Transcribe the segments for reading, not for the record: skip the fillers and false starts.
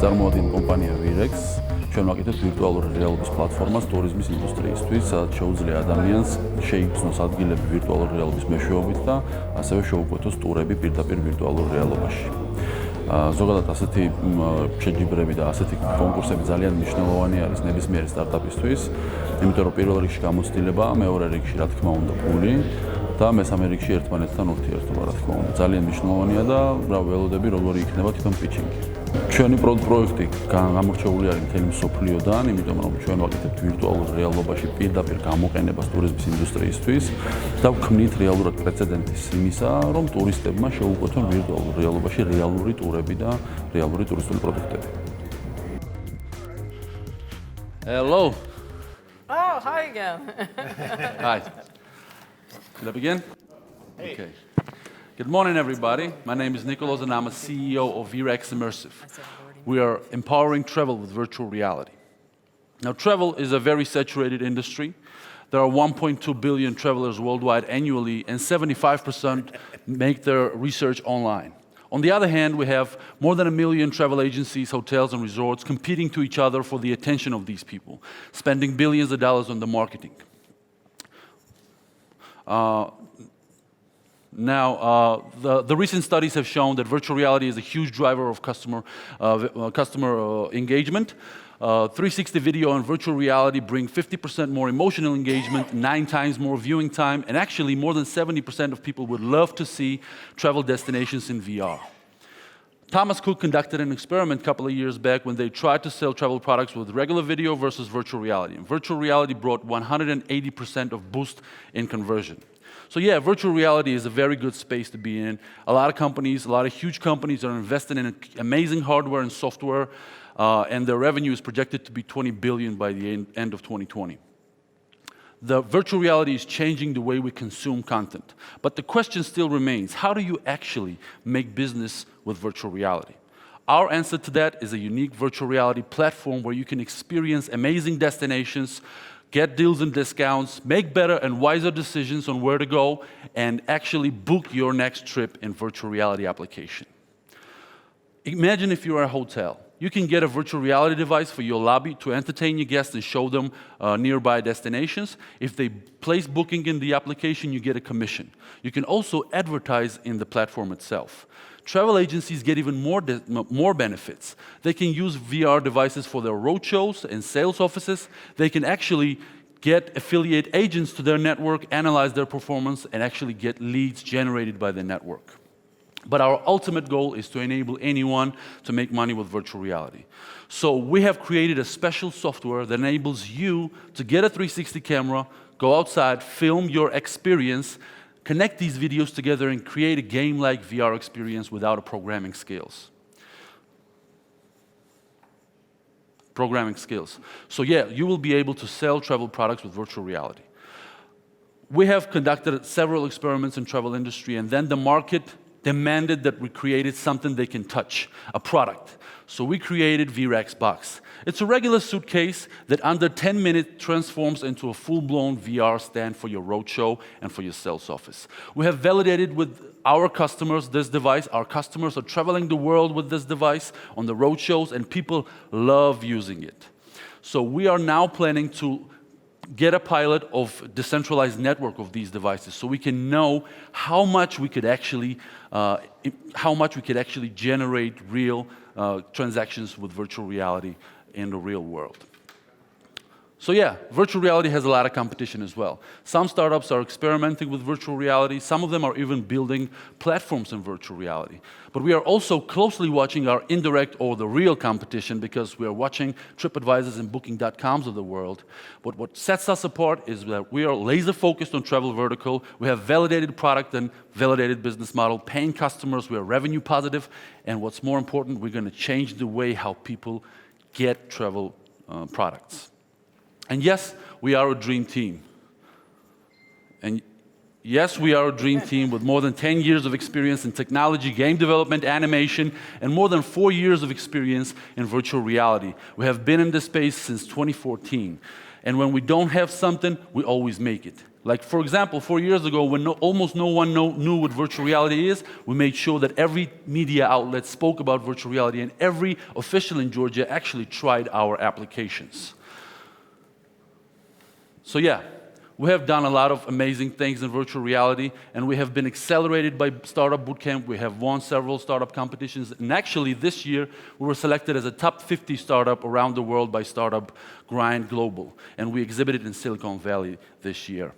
წარმოადგენს კომპანია Vrex. ჩვენ ვაკეთებთ ვირტუალური რეალობის პლატფორმას ტურიზმის ინდუსტრიისთვის, სადაც შეუძლია ადამიანს შეიცნოს ადგილები ვირტუალური რეალობის მეშვეობით და ასევე შეუკვეთოს ტურები პირდაპირ ვირტუალურ რეალობაში. ზოგადად ასეთი შეჯიბრები და ასეთი კონკურსები ძალიან მნიშვნელოვანი არის ნებისმიერი სტარტაპისთვის, იმიტომ რომ პირველ რიგში გამოცდილება, მეორე რიგში რა თქმა უნდა პული და მესამე რიგში ერთმანეთთან ურთიერთობა რა თქმა უნდა. ძალიან მნიშვნელოვანია და ველოდები როგორი იქნება თვითონ პიჩინგი. ჩვენი პროექტი გამორჩეული არის მთელი მსოფლიოდან, იმიტომ რომ ჩვენ ვაკეთებთ ვირტუალურ რეალობაში პირდაპირ გამოყენებას ტურიზმის ინდუსტრიისთვის და ვქმნით რეალურად პრეცედენტის იმისა, რომ ტურისტებმა შეუკვეთონ ვირტუალურ რეალობაში რეალური ტურები და რეალური ტურისტული პროდუქტები. Hello. Oh, hi again. Hi. Should I begin? Hey. Okay. Good morning, everybody. My name is Nicholas, and I'm a CEO of Vrex Immersive. We are empowering travel with virtual reality. Now, travel is a very saturated industry. There are 1.2 billion travelers worldwide annually, and 75% make their research online. On the other hand, we have more than 1 million travel agencies, hotels, and resorts competing to each other for the attention of these people, spending billions of dollars on the marketing. The recent studies have shown that virtual reality is a huge driver of customer engagement. 360 video and virtual reality bring 50% more emotional engagement, 9 times more viewing time, and actually more than 70% of people would love to see travel destinations in VR. Thomas Cook conducted an experiment a couple of years back when they tried to sell travel products with regular video versus virtual reality. And virtual reality brought 180% of boost in conversion. So yeah, virtual reality is a very good space to be in. A lot of companies, a lot of huge companies are investing in amazing hardware and software, and their revenue is projected to be $20 billion by the end of 2020. The virtual reality is changing the way we consume content. But the question still remains, how do you actually make business with virtual reality? Our answer to that is a unique virtual reality platform where you can experience amazing destinations, get deals and discounts, make better and wiser decisions on where to go, and actually book your next trip in virtual reality application. Imagine if you're at a hotel. You can get a virtual reality device for your lobby to entertain your guests and show them nearby destinations. If they place booking in the application, you get a commission. You can also advertise in the platform itself. Travel agencies get even more benefits. They can use VR devices for their roadshows and sales offices. They can actually get affiliate agents to their network, analyze their performance, and actually get leads generated by the network. But our ultimate goal is to enable anyone to make money with virtual reality. So we have created a special software that enables you to get a 360 camera, go outside, film your experience, connect these videos together, and create a game-like VR experience without programming skills. So yeah, you will be able to sell travel products with virtual reality. We have conducted several experiments in travel industry, and then the market demanded that we created something they can touch, a product. So we created Vrex Box. It's a regular suitcase that under 10 minutes transforms into a full-blown VR stand for your roadshow and for your sales office. We have validated with our customers this device. Our customers are traveling the world with this device on the roadshows, and people love using it. So we are now planning to get a pilot of decentralized network of these devices so we can know how much we could actually generate real transactions with virtual reality in the real world. So yeah, virtual reality has a lot of competition as well. Some startups are experimenting with virtual reality. Some of them are even building platforms in virtual reality. But we are also closely watching our indirect or the real competition because we are watching TripAdvisors and Booking.coms of the world. But what sets us apart is that we are laser focused on travel vertical. We have validated product and validated business model, paying customers. We are revenue positive. And what's more important, we're going to change the way how people get travel products. And yes, we are a dream team. And yes, we are a dream team with more than 10 years of experience in technology, game development, animation, and more than 4 years of experience in virtual reality. We have been in this space since 2014. And when we don't have something, we always make it. Like, for example, 4 years ago, when almost no one knew what virtual reality is, we made sure that every media outlet spoke about virtual reality, and every official in Georgia actually tried our applications. So yeah, we have done a lot of amazing things in virtual reality, and we have been accelerated by Startup Bootcamp. We have won several startup competitions, and actually this year we were selected as a top 50 startup around the world by Startup Grind Global, and we exhibited in Silicon Valley this year.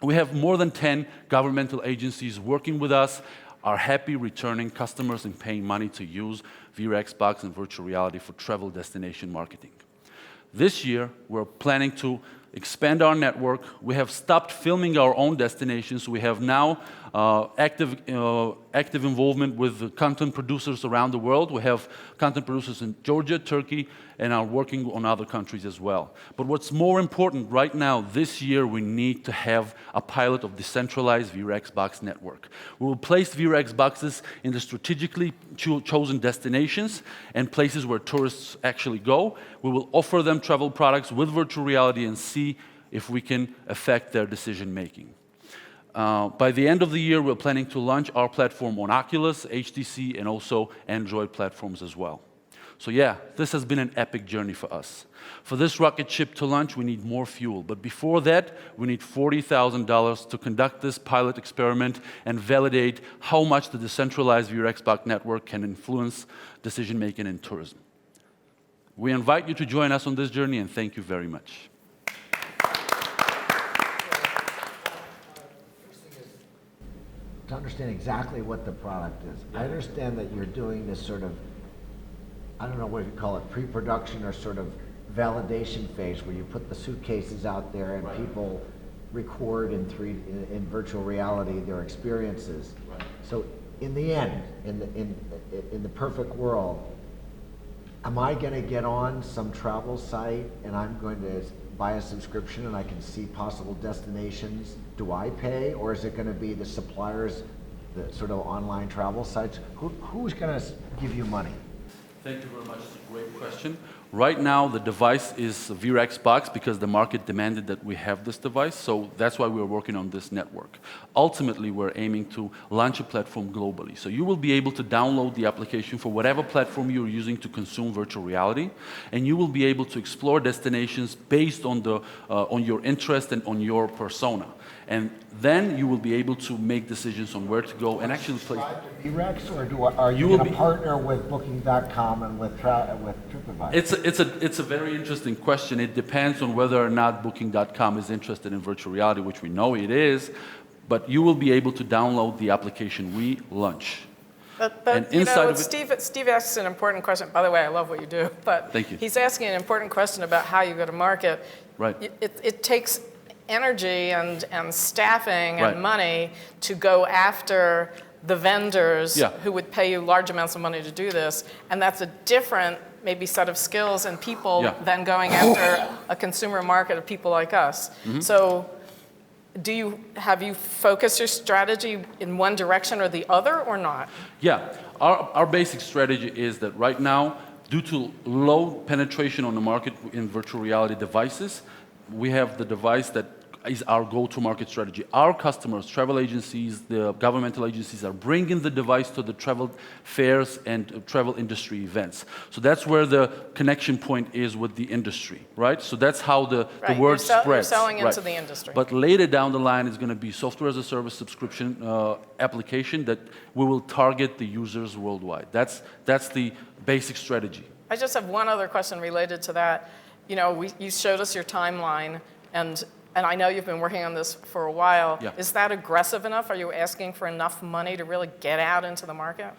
We have more than 10 governmental agencies working with us, are happy returning customers and paying money to use Vrex Box and virtual reality for travel destination marketing. This year, we're planning to expand our network. We have stopped filming our own destinations. We have now active involvement with content producers around the world. We have content producers in Georgia, Turkey, and are working on other countries as well. But what's more important right now, this year, we need to have a pilot of decentralized Vrex Box network. We will place Vrex Boxes in the strategically chosen destinations and places where tourists actually go. We will offer them travel products with virtual reality and see if we can affect their decision making. By the end of the year, we're planning to launch our platform on Oculus, HTC, and also Android platforms as well. So yeah, this has been an epic journey for us. For this rocket ship to launch, we need more fuel. But before that, we need $40,000 to conduct this pilot experiment and validate how much the decentralized Vrex Box network can influence decision-making in tourism. We invite you to join us on this journey, and thank you very much. To understand exactly what the product is. I understand that you're doing this sort of, I don't know what you call it, pre-production or sort of validation phase where you put the suitcases out there and people record in virtual reality their experiences. Right. So in the end, in the perfect world, am I going to get on some travel site and I'm going to buy a subscription and I can see possible destinations? Do I pay, or is it going to be the suppliers, the sort of online travel sites? Who's going to give you money? Thank you very much. It's a great question. Right now, the device is Vrex Box because the market demanded that we have this device, so that's why we're working on this network. Ultimately, we're aiming to launch a platform globally. So you will be able to download the application for whatever platform you're using to consume virtual reality, and you will be able to explore destinations based on your interest and on your persona. And then you will be able to make decisions on where to go and actually play. Vrex, or are you going to partner with Booking.com and with TripAdvisor? It's a very interesting question. It depends on whether or not Booking.com is interested in virtual reality, which we know it is. But you will be able to download the application we launch. But you know, Steve asks an important question. By the way, I love what you do. But thank you. He's asking an important question about how you go to market. Right. It takes energy and staffing and money to go after the vendors who would pay you large amounts of money to do this, and that's a different maybe set of skills and people than going after a consumer market of people like us. Mm-hmm. So have you focused your strategy in one direction or the other, or not? Yeah, our basic strategy is that right now, due to low penetration on the market in virtual reality devices, we have the device that is our go-to-market strategy. Our customers, travel agencies, the governmental agencies, are bringing the device to the travel fairs and travel industry events. So that's where the connection point is with the industry, right? So that's how the word spreads. You're selling into the industry. But later down the line is going to be software as a service subscription application that we will target the users worldwide. That's the basic strategy. I just have one other question related to that. You know, you showed us your timeline, and I know you've been working on this for a while. Yeah. Is that aggressive enough? Are you asking for enough money to really get out into the market?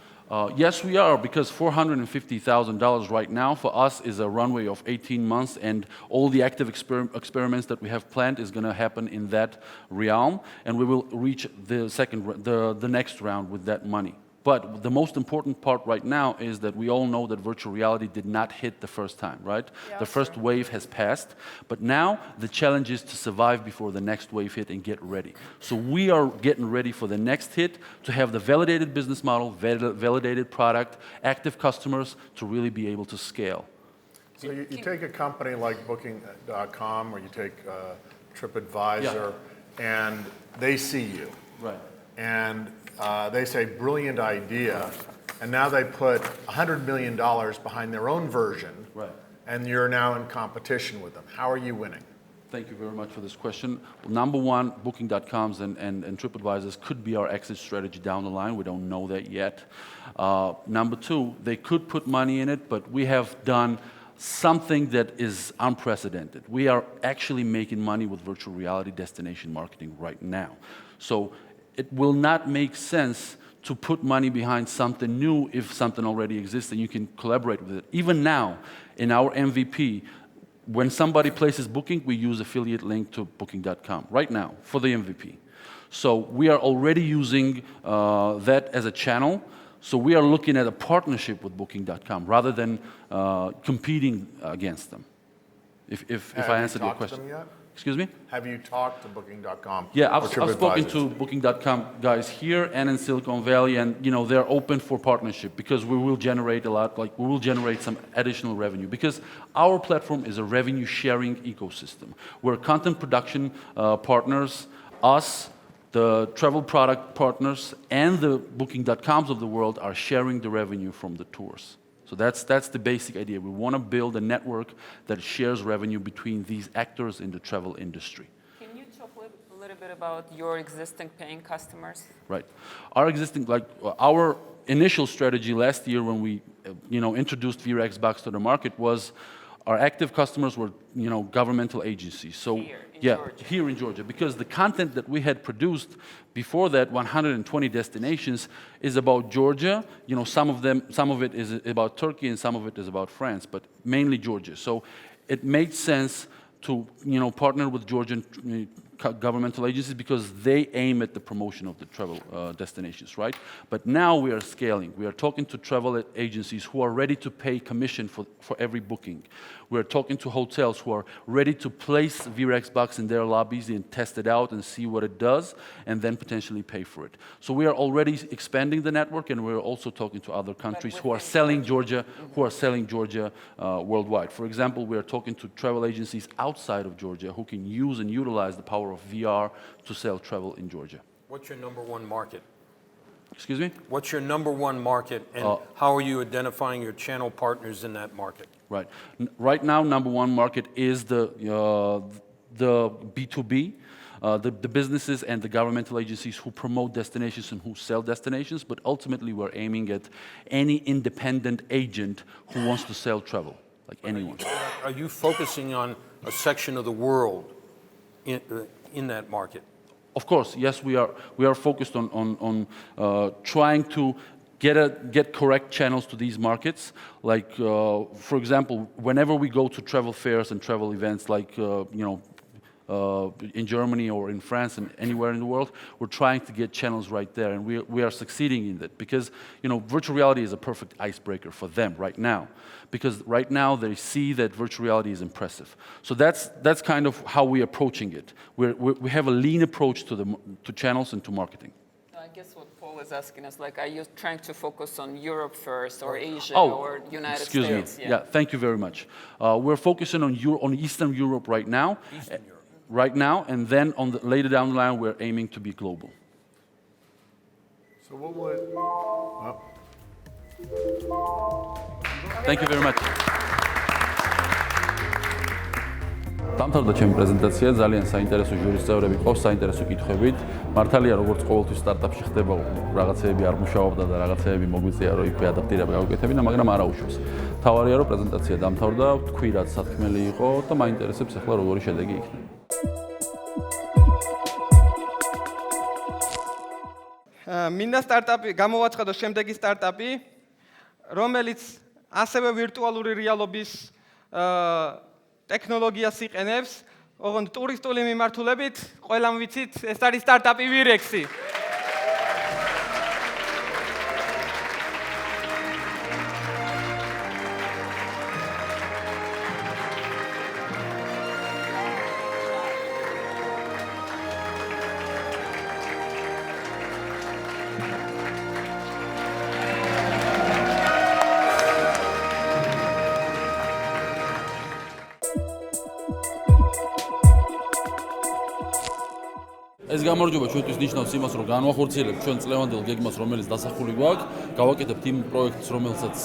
Yes, we are, because $450,000 right now for us is a runway of 18 months, and all the active experiments that we have planned is going to happen in that realm, and we will reach the next round with that money. But the most important part right now is that we all know that virtual reality did not hit the first time, right? Yeah, the first wave has passed, but now the challenge is to survive before the next wave hit and get ready. So we are getting ready for the next hit to have the validated business model, validated product, active customers to really be able to scale. So you take a company like Booking.com or you take TripAdvisor, and they see you. Right. And they say, brilliant idea. And now they put $100 million behind their own version. Right. And you're now in competition with them. How are you winning? Thank you very much for this question. Well, number one, Booking.coms and TripAdvisors could be our exit strategy down the line. We don't know that yet. Number two, they could put money in it, but we have done something that is unprecedented. We are actually making money with virtual reality destination marketing right now. So it will not make sense to put money behind something new if something already exists and you can collaborate with it. Even now, in our MVP, when somebody places booking, we use affiliate link to Booking.com right now for the MVP. So we are already using that as a channel. So we are looking at a partnership with Booking.com rather than competing against them. If I answered your question. Have you talked to them yet? Excuse me? Have you talked to Booking.com? Yeah, or I've spoken TripAdvisor? to Booking.com guys here and in Silicon Valley, and they're open for partnership because we will generate we will generate some additional revenue because our platform is a revenue sharing ecosystem where content production partners, us, the travel product partners, and the Booking.coms of the world are sharing the revenue from the tours. So that's the basic idea. We want to build a network that shares revenue between these actors in the travel industry. Can you talk a little bit about your existing paying customers? Right. Our initial strategy last year when we introduced Vrex box to the market was our active customers were governmental agencies. So here in Georgia, because the content that we had produced before that, 120 destinations, is about Georgia. Some of it is about Turkey and some of it is about France, but mainly Georgia. So it made sense to partner with Georgian governmental agencies because they aim at the promotion of the travel destinations, right? But now we are scaling. We are talking to travel agencies who are ready to pay commission for every booking. We are talking to hotels who are ready to place Vrex box in their lobbies and test it out and see what it does and then potentially pay for it. So we are already expanding the network and we're also talking to other countries who are selling Georgia, worldwide. For example, we are talking to travel agencies outside of Georgia who can use and utilize the power of VR to sell travel in Georgia. What's your number one market? Excuse me? What's your number one market, and how are you identifying your channel partners in that market? Right. Right now, number one market is the B2B, the businesses and the governmental agencies who promote destinations and who sell destinations, but ultimately we're aiming at any independent agent who wants to sell travel, like anyone. Are you focusing on a section of the world in that market? Of course, yes, we are focused on trying to get correct channels to these markets. Like, for example, whenever we go to travel fairs and travel events, like in Germany or in France and anywhere in the world, we're trying to get channels right there, and we are succeeding in that because virtual reality is a perfect icebreaker for them right now, because right now they see that virtual reality is impressive. So that's kind of how we're approaching it. We have a lean approach to channels and to marketing. I guess what Paul is asking is are you trying to focus on Europe first, or Asia, or United States? Excuse me. Yeah, thank you very much. We're focusing on Eastern Europe right now. Eastern Europe. Right now, and then later down the line, we're aiming to be global. So what would... Thank you very much. დამთავრდა ჩემი პრეზენტაცია, ძალიან საინტერესო ჟურის წევრები ყავს, საინტერესო კითხვებით. მართალია, როგორც ყოველთვის სტარტაპში ხდება, რაღაცეები არ მუშაობდა და რაღაცეები მოგვიწია, რომ იქვე ადაპტირება გავუკეთებინა, მაგრამ არა უშავს. თავარია, რომ პრეზენტაცია დამთავრდა, თქვი რაც სათქმელი იყო და მაინტერესებს ახლა როგორი შედეგი იქნება. მინდა სტარტაპი გამოვაცხადო შემდეგი სტარტაპი, რომელიც ასევე ვირტუალური რეალობის ტექნოლოგიას იყენებს, ოღონდ ტურისტული მიმართულებით, ყველამ ვიცით, ეს არის სტარტაპი Vrexi. ეს გამარჯვება ჩვენთვის ნიშნავს იმას, რომ განვახორციელებთ ჩვენ წლევანდელ გეგმას, რომელიც დასახული გვაქვს, გავაკეთებთ იმ პროექტს, რომელსაც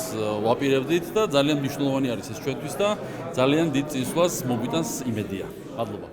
ვაპირებდით და ძალიან მნიშვნელოვანი არის ეს ჩვენთვის და ძალიან დიდ წინსვლას მოგვიტანს იმედია. მადლობა.